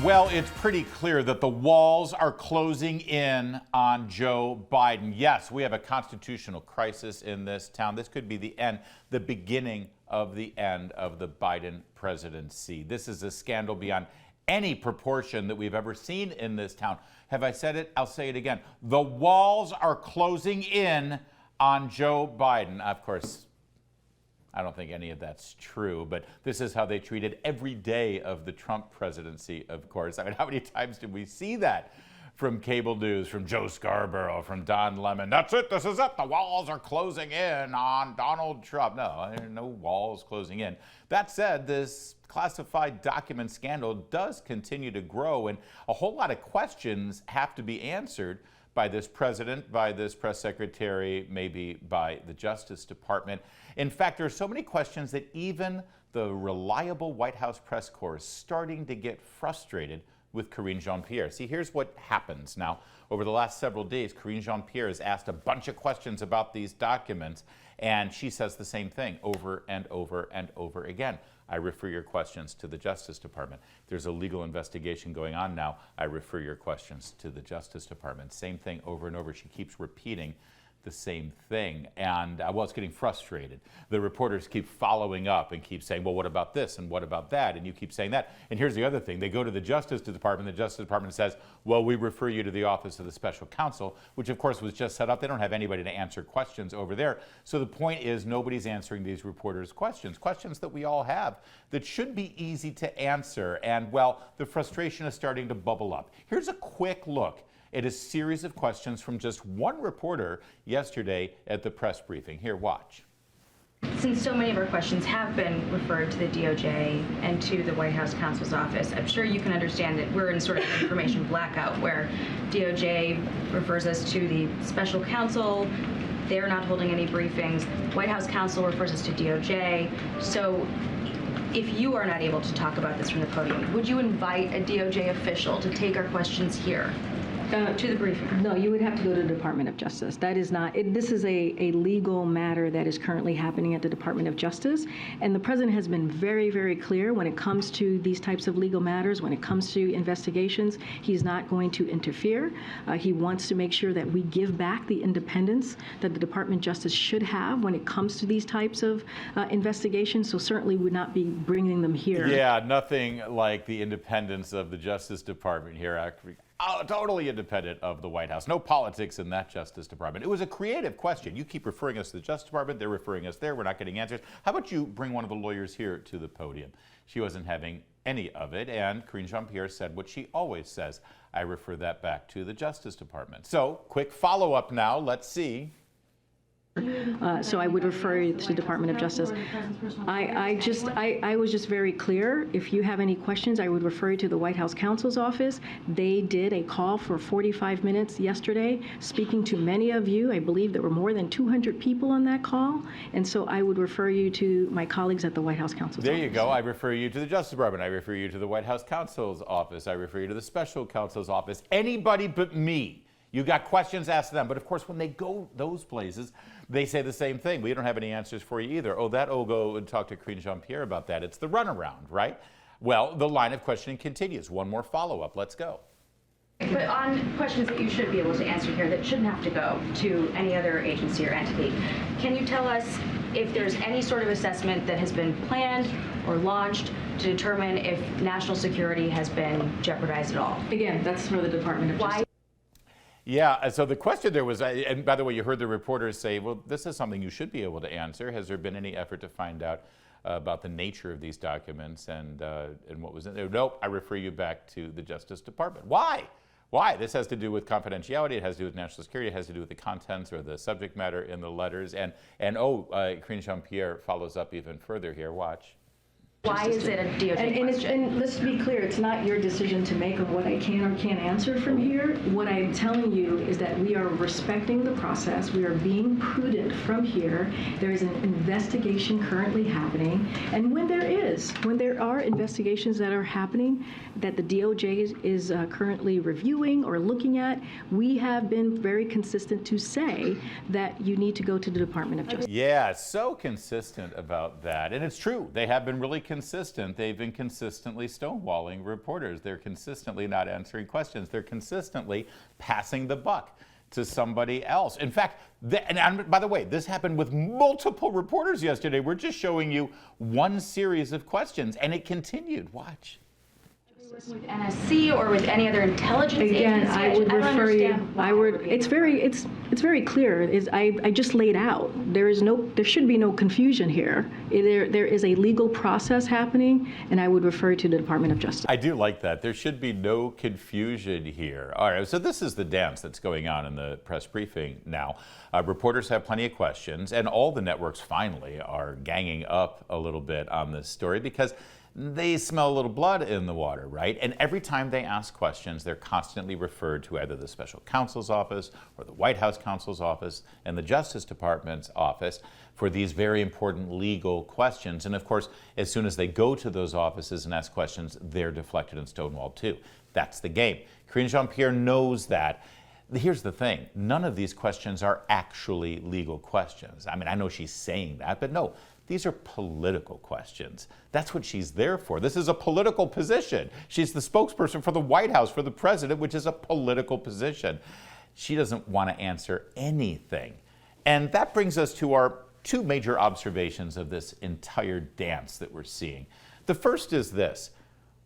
Well, it's pretty clear that the walls are closing in on Joe Biden. Yes, we have a constitutional crisis in this town. This could be the end, the beginning of the end of the Biden presidency. This is a scandal beyond any proportion that we've ever seen in this town. Have I said it? I'll say it again. The walls are closing in on Joe Biden. Of course, I don't think any of that's true, but this is how they treated every day of the Trump presidency, of course. I mean, how many times did we see that from cable news, from Joe Scarborough, from Don Lemon? That's it, this is it, the walls are closing in on Donald Trump. No, there are no walls closing in. That said, this classified document scandal does continue to grow, and a whole lot of questions have to be answered by this president, by this press secretary, maybe by the Justice Department. In fact, there are so many questions that even the reliable White House Press Corps is starting to get frustrated with Karine Jean-Pierre. See, here's what happens now. Over the last several days, Karine Jean-Pierre has asked a bunch of questions about these documents, and she says the same thing over and over and over again. I refer your questions to the Justice Department. There's a legal investigation going on now. I refer your questions to the Justice Department. Same thing over and over. She keeps repeating the same thing, and well, it's getting frustrated. The reporters keep following up and keep saying, well, what about this and what about that? And you keep saying that. And here's the other thing. They go to the Justice Department. The Justice Department says, well, we refer you to the Office of the Special Counsel, which of course was just set up. They don't have anybody to answer questions over there. So the point is, nobody's answering these reporters' questions that we all have that should be easy to answer. And well, the frustration is starting to bubble up. Here's a quick look at a series of questions from just one reporter yesterday at the press briefing. Here, watch. Since so many of our questions have been referred to the DOJ and to the White House counsel's office, I'm sure you can understand that we're in sort of an information blackout where DOJ refers us to the special counsel. They're not holding any briefings. White House counsel refers us to DOJ. So if you are not able to talk about this from the podium, would you invite a DOJ official to take our questions here? To the briefing? No, you would have to go to the Department of Justice. That is not, this is a legal matter that is currently happening at the Department of Justice. And the president has been very, very clear when it comes to these types of legal matters, when it comes to investigations, he's not going to interfere. He wants to make sure that we give back the independence that the Department of Justice should have when it comes to these types of investigations. So certainly would not be bringing them here. Yeah, nothing like the independence of the Justice Department here. Totally independent of the White House. No politics in that Justice Department. It was a creative question. You keep referring us to the Justice Department. They're referring us there. We're not getting answers. How about you bring one of the lawyers here to the podium? She wasn't having any of it, and Karine Jean-Pierre said what she always says. I refer that back to the Justice Department. So, quick follow-up now. Let's see. So I would refer you to the Department of Justice. I was just very clear. If you have any questions, I would refer you to the White House counsel's office. They did a call for 45 minutes yesterday, speaking to many of you. I believe there were more than 200 people on that call. And so I would refer you to my colleagues at the White House counsel's office. There you go. I refer you to the Justice Department. I refer you to the White House counsel's office. I refer you to the special counsel's office. Anybody but me. You got questions, ask them. But of course, when they go those places, they say the same thing. We don't have any answers for you either. Oh, go and talk to Karine Jean-Pierre about that. It's the runaround, right? Well, the line of questioning continues. One more follow-up. Let's go. But on questions that you should be able to answer here that shouldn't have to go to any other agency or entity, can you tell us if there's any sort of assessment that has been planned or launched to determine if national security has been jeopardized at all? Again, that's for the Department of Justice. Yeah, so the question there was, and by the way, you heard the reporters say, well, this is something you should be able to answer. Has there been any effort to find out about the nature of these documents and what was in there? Nope, I refer you back to the Justice Department. Why? Why? This has to do with confidentiality. It has to do with national security. It has to do with the contents or the subject matter in the letters. And Karine Jean-Pierre follows up even further here. Watch. Why is it a DOJ question? And let's be clear, it's not your decision to make of what I can or can't answer from here. What I'm telling you is that we are respecting the process. We are being prudent from here. There is an investigation currently happening. And when there are investigations that are happening that the DOJ is currently reviewing or looking at, we have been very consistent to say that you need to go to the Department of Justice. Yeah, so consistent about that. And it's true. They have been really consistent. They've been consistently stonewalling reporters. They're consistently not answering questions. They're consistently passing the buck to somebody else. In fact, and by the way, this happened with multiple reporters yesterday. We're just showing you one series of questions, and it continued. Watch. With NSC or with any other intelligence Again, agency? I would don't refer you. understand why I would. we're It's very clear. I just laid out. There should be no confusion here. There is a legal process happening, and I would refer to the Department of Justice. I do like that. There should be no confusion here. All right, so this is the dance that's going on in the press briefing now. Reporters have plenty of questions, and all the networks finally are ganging up a little bit on this story because they smell a little blood in the water, right? And every time they ask questions, they're constantly referred to either the special counsel's office or the White House counsel's office and the Justice Department's office for these very important legal questions. And of course, as soon as they go to those offices and ask questions, they're deflected and stonewalled too. That's the game. Karine Jean-Pierre knows that. Here's the thing, none of these questions are actually legal questions. I mean, I know she's saying that, but no, these are political questions. That's what she's there for. This is a political position. She's the spokesperson for the White House, for the president, which is a political position. She doesn't want to answer anything. And that brings us to our two major observations of this entire dance that we're seeing. The first is this: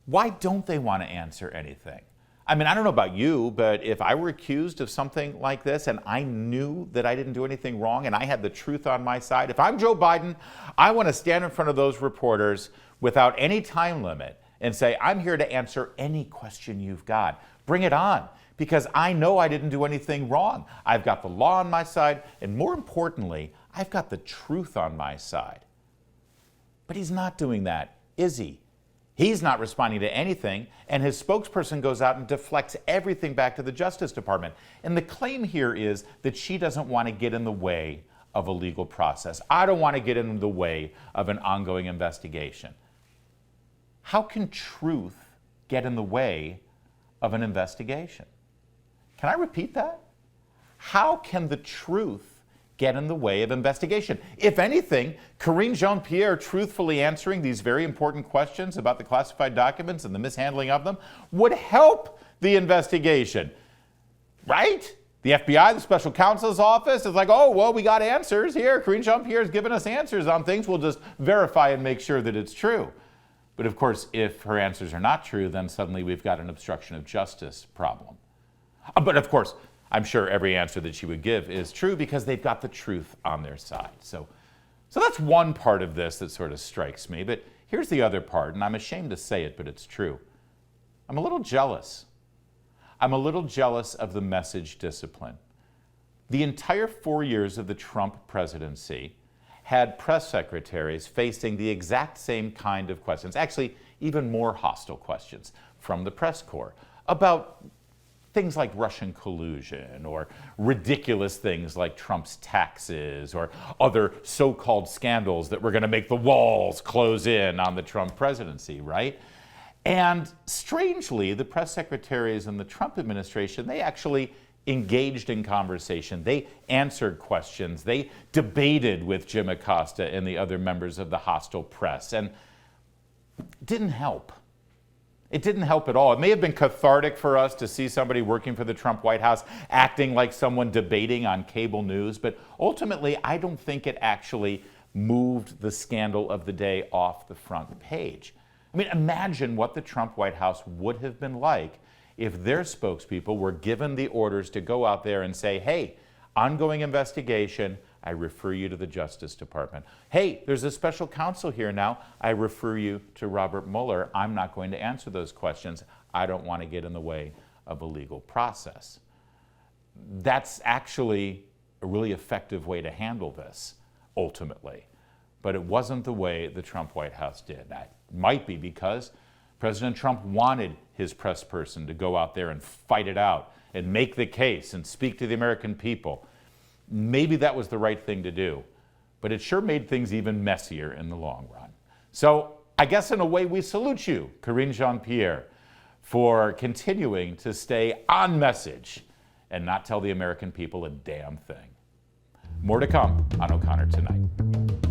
why don't they want to answer anything? I mean, I don't know about you, but if I were accused of something like this and I knew that I didn't do anything wrong and I had the truth on my side, if I'm Joe Biden, I want to stand in front of those reporters without any time limit and say, I'm here to answer any question you've got. Bring it on, because I know I didn't do anything wrong. I've got the law on my side, and more importantly, I've got the truth on my side. But he's not doing that, is he? He's not responding to anything, and his spokesperson goes out and deflects everything back to the Justice Department. And the claim here is that she doesn't want to get in the way of a legal process. I don't want to get in the way of an ongoing investigation. How can truth get in the way of an investigation? Can I repeat that? How can the truth get in the way of investigation? If anything, Karine Jean-Pierre truthfully answering these very important questions about the classified documents and the mishandling of them would help the investigation, right? The FBI, the special counsel's office is like, oh, well, we got answers here. Karine Jean-Pierre has given us answers on things. We'll just verify and make sure that it's true. But of course, if her answers are not true, then suddenly we've got an obstruction of justice problem. But of course, I'm sure every answer that she would give is true because they've got the truth on their side. So that's one part of this that sort of strikes me. But here's the other part, and I'm ashamed to say it, but it's true. I'm a little jealous. I'm a little jealous of the message discipline. The entire 4 years of the Trump presidency had press secretaries facing the exact same kind of questions, actually even more hostile questions from the press corps about things like Russian collusion or ridiculous things like Trump's taxes or other so-called scandals that were going to make the walls close in on the Trump presidency, right? And strangely, the press secretaries in the Trump administration, they actually engaged in conversation. They answered questions. They debated with Jim Acosta and the other members of the hostile press, and it didn't help. It didn't help at all. It may have been cathartic for us to see somebody working for the Trump White House acting like someone debating on cable news, but ultimately, I don't think it actually moved the scandal of the day off the front page. I mean, imagine what the Trump White House would have been like if their spokespeople were given the orders to go out there and say, hey, ongoing investigation, I refer you to the Justice Department. Hey, there's a special counsel here now. I refer you to Robert Mueller. I'm not going to answer those questions. I don't want to get in the way of a legal process. That's actually a really effective way to handle this, ultimately. But it wasn't the way the Trump White House did. That might be because President Trump wanted his press person to go out there and fight it out and make the case and speak to the American people. Maybe that was the right thing to do, but it sure made things even messier in the long run. So I guess in a way we salute you, Karine Jean-Pierre, for continuing to stay on message and not tell the American people a damn thing. More to come on O'Connor Tonight.